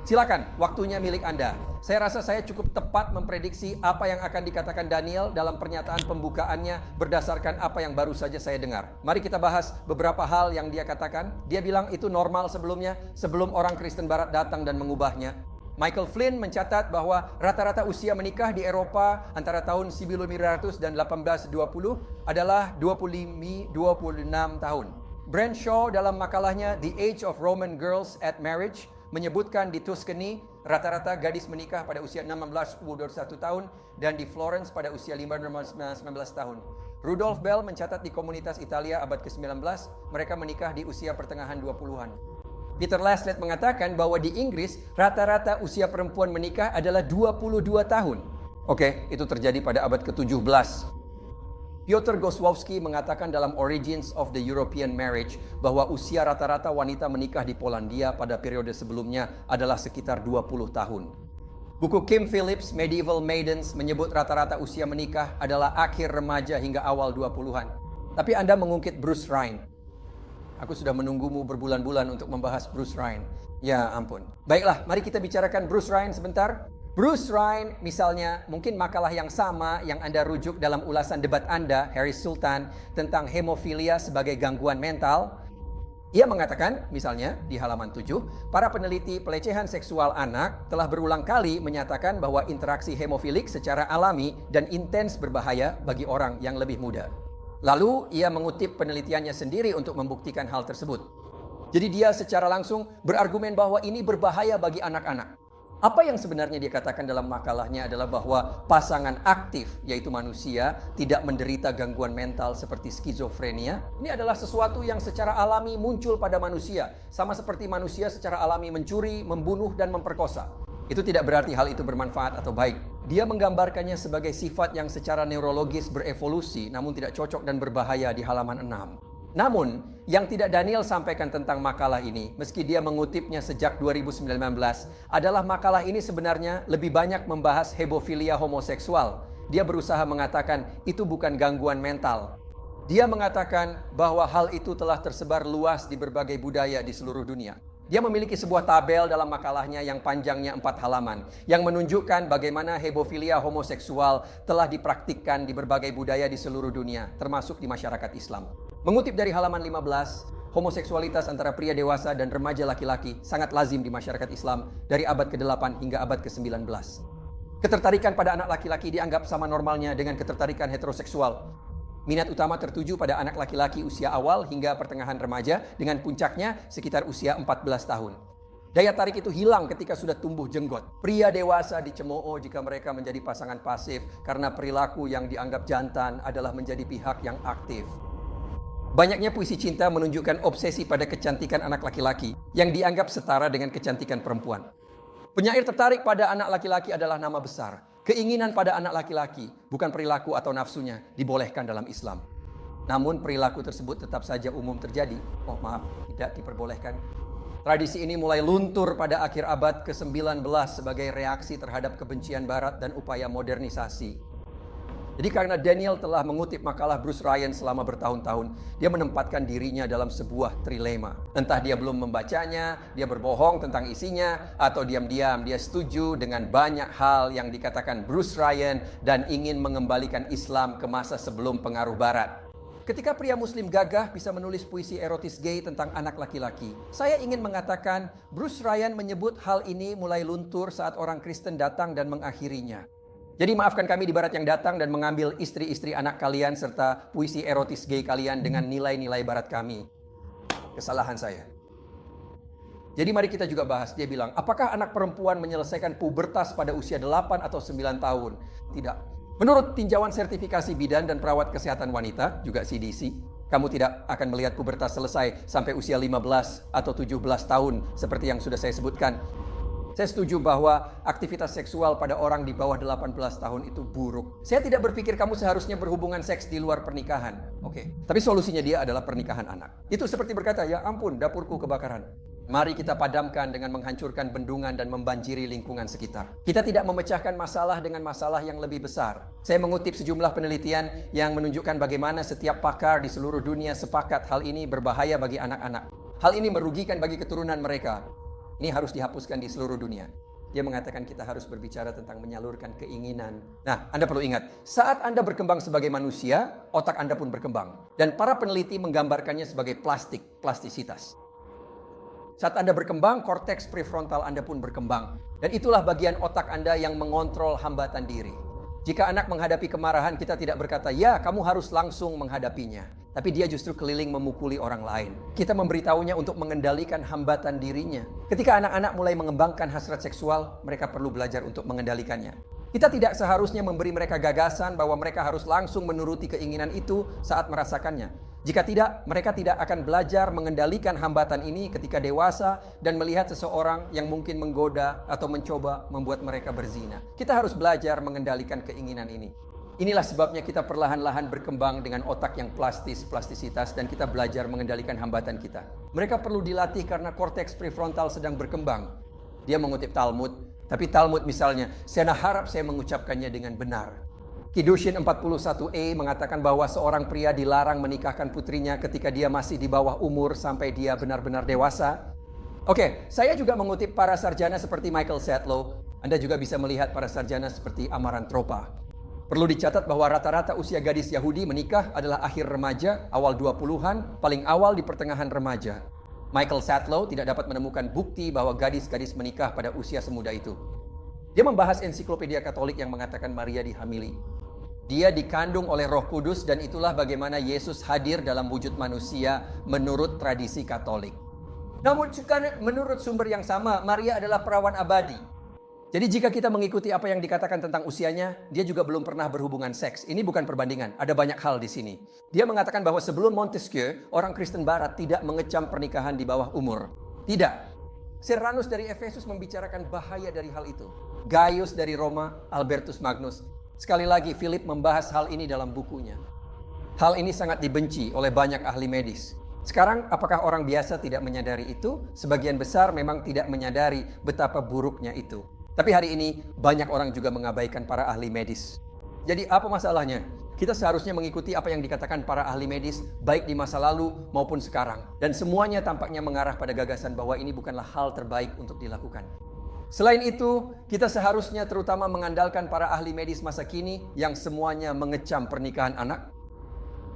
Silakan, waktunya milik Anda. Saya rasa saya cukup tepat memprediksi apa yang akan dikatakan Daniel dalam pernyataan pembukaannya berdasarkan apa yang baru saja saya dengar. Mari kita bahas beberapa hal yang dia katakan. Dia bilang itu normal sebelumnya, sebelum orang Kristen Barat datang dan mengubahnya. Michael Flynn mencatat bahwa rata-rata usia menikah di Eropa antara tahun 1900 dan 1820 adalah 26 tahun. Brent Shaw dalam makalahnya The Age of Roman Girls at Marriage menyebutkan di Tuscany rata-rata gadis menikah pada usia 16-21 tahun dan di Florence pada usia 15-19 tahun. Rudolf Bell mencatat di komunitas Italia abad ke-19 mereka menikah di usia pertengahan 20-an. Peter Laslett mengatakan bahwa di Inggris rata-rata usia perempuan menikah adalah 22 tahun. Oke, itu terjadi pada abad ke-17. Piotr Gosłowski mengatakan dalam Origins of the European Marriage bahwa usia rata-rata wanita menikah di Polandia pada periode sebelumnya adalah sekitar 20 tahun. Buku Kim Phillips, Medieval Maidens, menyebut rata-rata usia menikah adalah akhir remaja hingga awal 20-an. Tapi Anda mengungkit Bruce Ryan. Aku sudah menunggumu berbulan-bulan untuk membahas Bruce Ryan. Ya ampun. Baiklah, mari kita bicarakan Bruce Ryan sebentar. Bruce Ryan misalnya, mungkin makalah yang sama yang Anda rujuk dalam ulasan debat Anda, Harry Sultan, tentang hemofilia sebagai gangguan mental. Ia mengatakan, misalnya di halaman 7, para peneliti pelecehan seksual anak telah berulang kali menyatakan bahwa interaksi hemofilik secara alami dan intens berbahaya bagi orang yang lebih muda. Lalu ia mengutip penelitiannya sendiri untuk membuktikan hal tersebut. Jadi dia secara langsung berargumen bahwa ini berbahaya bagi anak-anak. Apa yang sebenarnya dia katakan dalam makalahnya adalah bahwa pasangan aktif, yaitu manusia, tidak menderita gangguan mental seperti skizofrenia. Ini adalah sesuatu yang secara alami muncul pada manusia. Sama seperti manusia secara alami mencuri, membunuh, dan memperkosa. Itu tidak berarti hal itu bermanfaat atau baik. Dia menggambarkannya sebagai sifat yang secara neurologis berevolusi, namun tidak cocok dan berbahaya di halaman 6. Namun, yang tidak Daniel sampaikan tentang makalah ini, meski dia mengutipnya sejak 2019, adalah makalah ini sebenarnya lebih banyak membahas hemofilia homoseksual. Dia berusaha mengatakan itu bukan gangguan mental. Dia mengatakan bahwa hal itu telah tersebar luas di berbagai budaya di seluruh dunia. Dia memiliki sebuah tabel dalam makalahnya yang panjangnya 4 halaman, yang menunjukkan bagaimana hemofilia homoseksual telah dipraktikkan di berbagai budaya di seluruh dunia, termasuk di masyarakat Islam. Mengutip dari halaman 15, homoseksualitas antara pria dewasa dan remaja laki-laki sangat lazim di masyarakat Islam dari abad ke-8 hingga abad ke-19. Ketertarikan pada anak laki-laki dianggap sama normalnya dengan ketertarikan heteroseksual. Minat utama tertuju pada anak laki-laki usia awal hingga pertengahan remaja dengan puncaknya sekitar usia 14 tahun. Daya tarik itu hilang ketika sudah tumbuh jenggot. Pria dewasa dicemooh jika mereka menjadi pasangan pasif karena perilaku yang dianggap jantan adalah menjadi pihak yang aktif. Banyaknya puisi cinta menunjukkan obsesi pada kecantikan anak laki-laki yang dianggap setara dengan kecantikan perempuan. Penyair tertarik pada anak laki-laki adalah nama besar. Keinginan pada anak laki-laki, bukan perilaku atau nafsunya, dibolehkan dalam Islam. Namun perilaku tersebut tetap saja umum terjadi. Oh maaf, tidak diperbolehkan. Tradisi ini mulai luntur pada akhir abad ke-19 sebagai reaksi terhadap kebencian Barat dan upaya modernisasi. Jadi karena Daniel telah mengutip makalah Bruce Ryan selama bertahun-tahun, dia menempatkan dirinya dalam sebuah trilema. Entah dia belum membacanya, dia berbohong tentang isinya, atau diam-diam dia setuju dengan banyak hal yang dikatakan Bruce Ryan dan ingin mengembalikan Islam ke masa sebelum pengaruh Barat. Ketika pria muslim gagah bisa menulis puisi erotis gay tentang anak laki-laki, saya ingin mengatakan Bruce Ryan menyebut hal ini mulai luntur saat orang Kristen datang dan mengakhirinya. Jadi maafkan kami di Barat yang datang dan mengambil istri-istri anak kalian serta puisi erotis gay kalian dengan nilai-nilai Barat kami. Kesalahan saya. Jadi mari kita juga bahas. Dia bilang, apakah anak perempuan menyelesaikan pubertas pada usia 8 atau 9 tahun? Tidak. Menurut tinjauan sertifikasi bidan dan perawat kesehatan wanita, juga CDC, kamu tidak akan melihat pubertas selesai sampai usia 15 atau 17 tahun seperti yang sudah saya sebutkan. Saya setuju bahwa aktivitas seksual pada orang di bawah 18 tahun itu buruk. Saya tidak berpikir kamu seharusnya berhubungan seks di luar pernikahan. Oke. Tapi solusinya dia adalah pernikahan anak. Itu seperti berkata, ya ampun, dapurku kebakaran. Mari kita padamkan dengan menghancurkan bendungan dan membanjiri lingkungan sekitar. Kita tidak memecahkan masalah dengan masalah yang lebih besar. Saya mengutip sejumlah penelitian yang menunjukkan bagaimana setiap pakar di seluruh dunia sepakat hal ini berbahaya bagi anak-anak. Hal ini merugikan bagi keturunan mereka. Ini harus dihapuskan di seluruh dunia. Dia mengatakan kita harus berbicara tentang menyalurkan keinginan. Nah, Anda perlu ingat, saat Anda berkembang sebagai manusia, otak Anda pun berkembang. Dan para peneliti menggambarkannya sebagai plastisitas. Saat Anda berkembang, korteks prefrontal Anda pun berkembang. Dan itulah bagian otak Anda yang mengontrol hambatan diri. Jika anak menghadapi kemarahan, kita tidak berkata, ya kamu harus langsung menghadapinya. Tapi dia justru keliling memukuli orang lain. Kita memberitahunya untuk mengendalikan hambatan dirinya. Ketika anak-anak mulai mengembangkan hasrat seksual, mereka perlu belajar untuk mengendalikannya. Kita tidak seharusnya memberi mereka gagasan bahwa mereka harus langsung menuruti keinginan itu saat merasakannya. Jika tidak, mereka tidak akan belajar mengendalikan hambatan ini ketika dewasa dan melihat seseorang yang mungkin menggoda atau mencoba membuat mereka berzina. Kita harus belajar mengendalikan keinginan ini. Inilah sebabnya kita perlahan-lahan berkembang dengan otak yang plastisitas dan kita belajar mengendalikan hambatan kita. Mereka perlu dilatih karena korteks prefrontal sedang berkembang. Dia mengutip Talmud, tapi Talmud misalnya, saya harap saya mengucapkannya dengan benar. Kiddushin 41e mengatakan bahwa seorang pria dilarang menikahkan putrinya ketika dia masih di bawah umur sampai dia benar-benar dewasa. Oke, saya juga mengutip para sarjana seperti Michael Sadlow. Anda juga bisa melihat para sarjana seperti Amarantropa. Perlu dicatat bahwa rata-rata usia gadis Yahudi menikah adalah akhir remaja, awal 20-an, paling awal di pertengahan remaja. Michael Sadlow tidak dapat menemukan bukti bahwa gadis-gadis menikah pada usia semuda itu. Dia membahas ensiklopedia Katolik yang mengatakan Maria dihamili. Dia dikandung oleh Roh Kudus dan itulah bagaimana Yesus hadir dalam wujud manusia menurut tradisi Katolik. Namun menurut sumber yang sama, Maria adalah perawan abadi. Jadi jika kita mengikuti apa yang dikatakan tentang usianya, dia juga belum pernah berhubungan seks. Ini bukan perbandingan, ada banyak hal di sini. Dia mengatakan bahwa sebelum Montesquieu, orang Kristen Barat tidak mengecam pernikahan di bawah umur. Tidak. Serranus dari Efesus membicarakan bahaya dari hal itu. Gaius dari Roma, Albertus Magnus. Sekali lagi, Philip membahas hal ini dalam bukunya. Hal ini sangat dibenci oleh banyak ahli medis. Sekarang, apakah orang biasa tidak menyadari itu? Sebagian besar memang tidak menyadari betapa buruknya itu. Tapi hari ini banyak orang juga mengabaikan para ahli medis. Jadi apa masalahnya? Kita seharusnya mengikuti apa yang dikatakan para ahli medis baik di masa lalu maupun sekarang. Dan semuanya tampaknya mengarah pada gagasan bahwa ini bukanlah hal terbaik untuk dilakukan. Selain itu, kita seharusnya terutama mengandalkan para ahli medis masa kini yang semuanya mengecam pernikahan anak.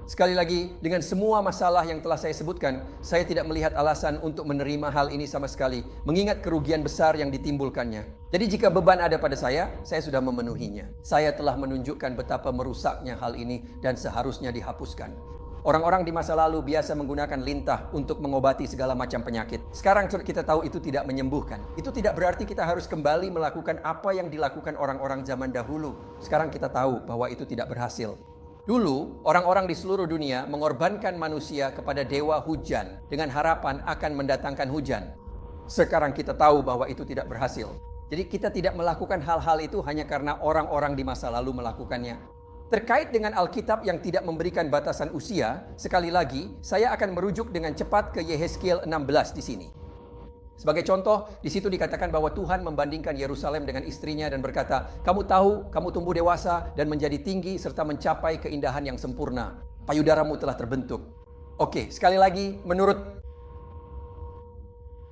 Sekali lagi, dengan semua masalah yang telah saya sebutkan, saya tidak melihat alasan untuk menerima hal ini sama sekali, mengingat kerugian besar yang ditimbulkannya. Jadi jika beban ada pada saya sudah memenuhinya. Saya telah menunjukkan betapa merusaknya hal ini dan seharusnya dihapuskan. Orang-orang di masa lalu biasa menggunakan lintah untuk mengobati segala macam penyakit. Sekarang kita tahu itu tidak menyembuhkan. Itu tidak berarti kita harus kembali melakukan apa yang dilakukan orang-orang zaman dahulu. Sekarang kita tahu bahwa itu tidak berhasil. Dulu, orang-orang di seluruh dunia mengorbankan manusia kepada dewa hujan dengan harapan akan mendatangkan hujan. Sekarang kita tahu bahwa itu tidak berhasil. Jadi kita tidak melakukan hal-hal itu hanya karena orang-orang di masa lalu melakukannya. Terkait dengan Alkitab yang tidak memberikan batasan usia, sekali lagi saya akan merujuk dengan cepat ke Yehezkiel 16 di sini. Sebagai contoh, di situ dikatakan bahwa Tuhan membandingkan Yerusalem dengan istrinya dan berkata, kamu tahu, kamu tumbuh dewasa dan menjadi tinggi serta mencapai keindahan yang sempurna. Payudaramu telah terbentuk. Oke, sekali lagi, menurut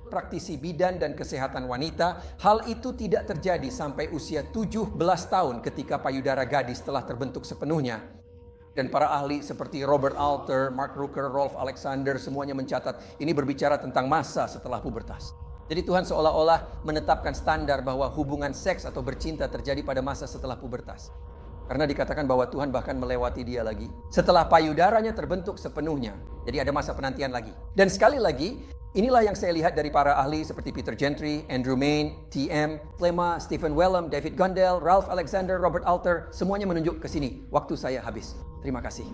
praktisi bidan dan kesehatan wanita, hal itu tidak terjadi sampai usia 17 tahun ketika payudara gadis telah terbentuk sepenuhnya. Dan para ahli seperti Robert Alter, Mark Rooker, Rolf Alexander, semuanya mencatat ini berbicara tentang masa setelah pubertas. Jadi Tuhan seolah-olah menetapkan standar bahwa hubungan seks atau bercinta terjadi pada masa setelah pubertas. Karena dikatakan bahwa Tuhan bahkan melewati dia lagi. Setelah payudaranya terbentuk sepenuhnya. Jadi ada masa penantian lagi. Dan sekali lagi, inilah yang saya lihat dari para ahli seperti Peter Gentry, Andrew Mayne, T.M., Clema, Stephen Wellum, David Gundel, Ralph Alexander, Robert Alter, semuanya menunjuk ke sini. Waktu saya habis. Terima kasih.